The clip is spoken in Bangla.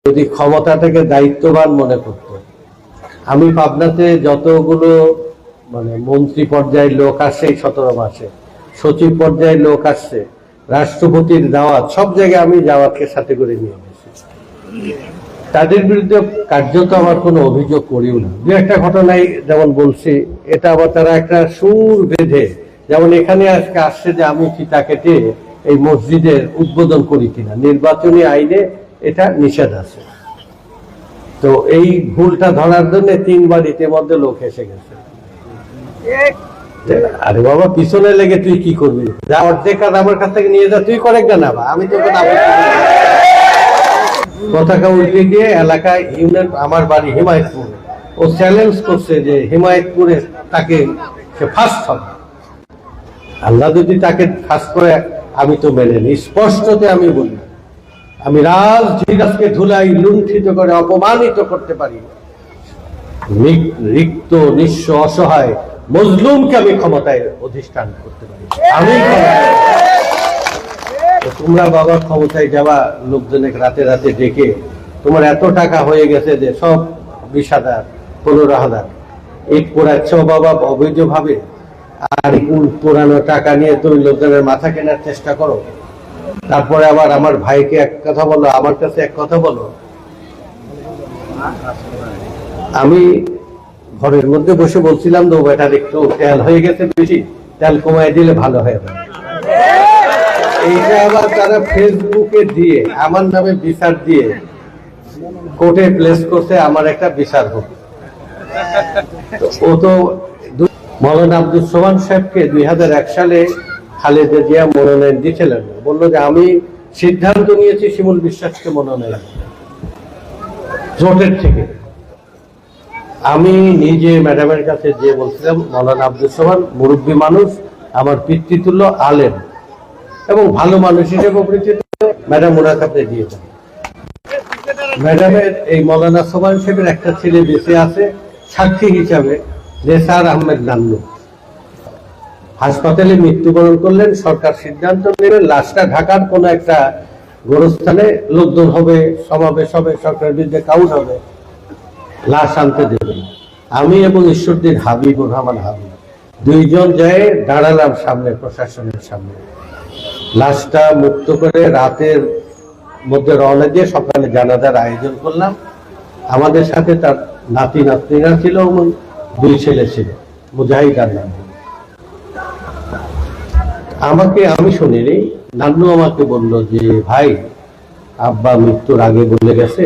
যদি ক্ষমতাটাকে দায়িত্ববান মনে করত, আমি পাবনাতে যতগুলো মন্ত্রী পর্যায়ের লোক আসছে এই 17 মাসে, সচিব পর্যায়ের লোক আসছে, রাষ্ট্রপতির দাওয়াত, সব জায়গায় আমি দাওয়াতকে সাথে করে নিয়ে গেছি। তাদের বিরুদ্ধে কার্যত আমার কোনো অভিযোগ করিও না। দু একটা ঘটনায় যেমন বলছি, এটা আবার তারা একটা সুর বেঁধে, যেমন এখানে আজকে আসছে যে আমি ফিতা কেটে এই মসজিদের উদ্বোধন করি কিনা, নির্বাচনী আইনে এটা নিষেধ আছে। তো এই ভুলটা ধরার জন্য 3 বার ইতিমধ্যে লোক এসে গেছে। আরে বাবা, পিছনে লেগে তুই কি করবি? যা অর্ধেক কাজ আমার কাছ থেকে নিয়ে যা, তুই করে না, আমি তোকে না পতাকা উল্টে দিয়ে এলাকায় ইউনিয়ন, আমার বাড়ি হিমায়তপুর, ও চ্যালেঞ্জ করছে যে হিমায়তপুরে তাকে সে ফার্স্ট হবে। আল্লাহ যদি তাকে ফার্স্ট করে, আমি তো মেনে নিই। স্পষ্টতে আমি বলি, আমি রাজকে ধুলাই লুণ্ঠিত করে অপমানিত করতে পারি, রিক্ত নিঃস্ব অসহায় মজলুমকে আমি ক্ষমতায় অধিষ্ঠান করতে পারি। আমি তোমরা বাবা ক্ষমতায় যাওয়া লোকজনের রাতে রাতে ডেকে, তোমার এত টাকা হয়ে গেছে যে সব 20,000 15,000 ইট পোড়াচ্ছ বাবা অবৈধভাবে, আর পুরানো টাকা নিয়ে তুমি লোকজনের মাথা কেনার চেষ্টা করো। তারপরে আবার আমার ভাইকে এক কথা বলো, আমার কাছে এক কথা বলো। আমি ঘরের মধ্যে বসে বলছিলাম তো, বেটার একটু তেল হয়ে গেছে বেশি, তেল কমায় দিলে ভালো হয়ে যাবে। এইটা আবার তারা ফেসবুকে দিয়ে আমার নামে বিচার দিয়ে কোর্টে প্লেস করছে, আমার একটা বিচার হোক। ও তো মৌলানা আব্দুল সোবহান সাহেবকে 2001 সালে খালেদা জিয়া মনোনয়ন দিয়েছিলেন, বললো যে আমি সিদ্ধান্ত নিয়েছি শিমুল বিশ্বাসকে মনোনয়ন, জোটের থেকে। আমি নিজে ম্যাডামের কাছে যে বলছিলাম, মৌলানা আব্দুল সোবহান মুরব্বী মানুষ, আমার পিতৃতুল্য আলেম এবং ভালো মানুষ হিসেবে পরিচিত, ম্যাডাম ওনার কাছে দিয়েছেন। ম্যাডামের এই মৌলানা সোবহান সাহেবের একটা ছেলে বেঁচে আছে সাক্ষী হিসাবে, নেসার আহমেদ নান্নু, হাসপাতালে মৃত্যুবরণ করলেন। সরকার সিদ্ধান্ত নেবেন লাশটা ঢাকার কোন একটা গোরস্থানে লোকজন হবে, সমাবেশ হবে, সরকারের বিরুদ্ধে কাউন্ট হবে, লাশ আনতে দেবেন। আমি এবং ঈশ্বরদীর হাবিবুর রহমান হাবিব দুইজন যায়, দাঁড়ালাম সামনে, প্রশাসনের সামনে। লাশটা মুক্ত করে রাতের মধ্যে রওনা দিয়ে সকালে জানাজার আয়োজন করলাম। আমাদের সাথে তার নাতি নাতনিরা ছিল, 2 ছেলে ছিল, মুজাহিদ আর নান্নু। আমি শুনিনি, নান্নু আমাকে বলল যে ভাই, আব্বা মৃত্যুর আগে বলে গেছে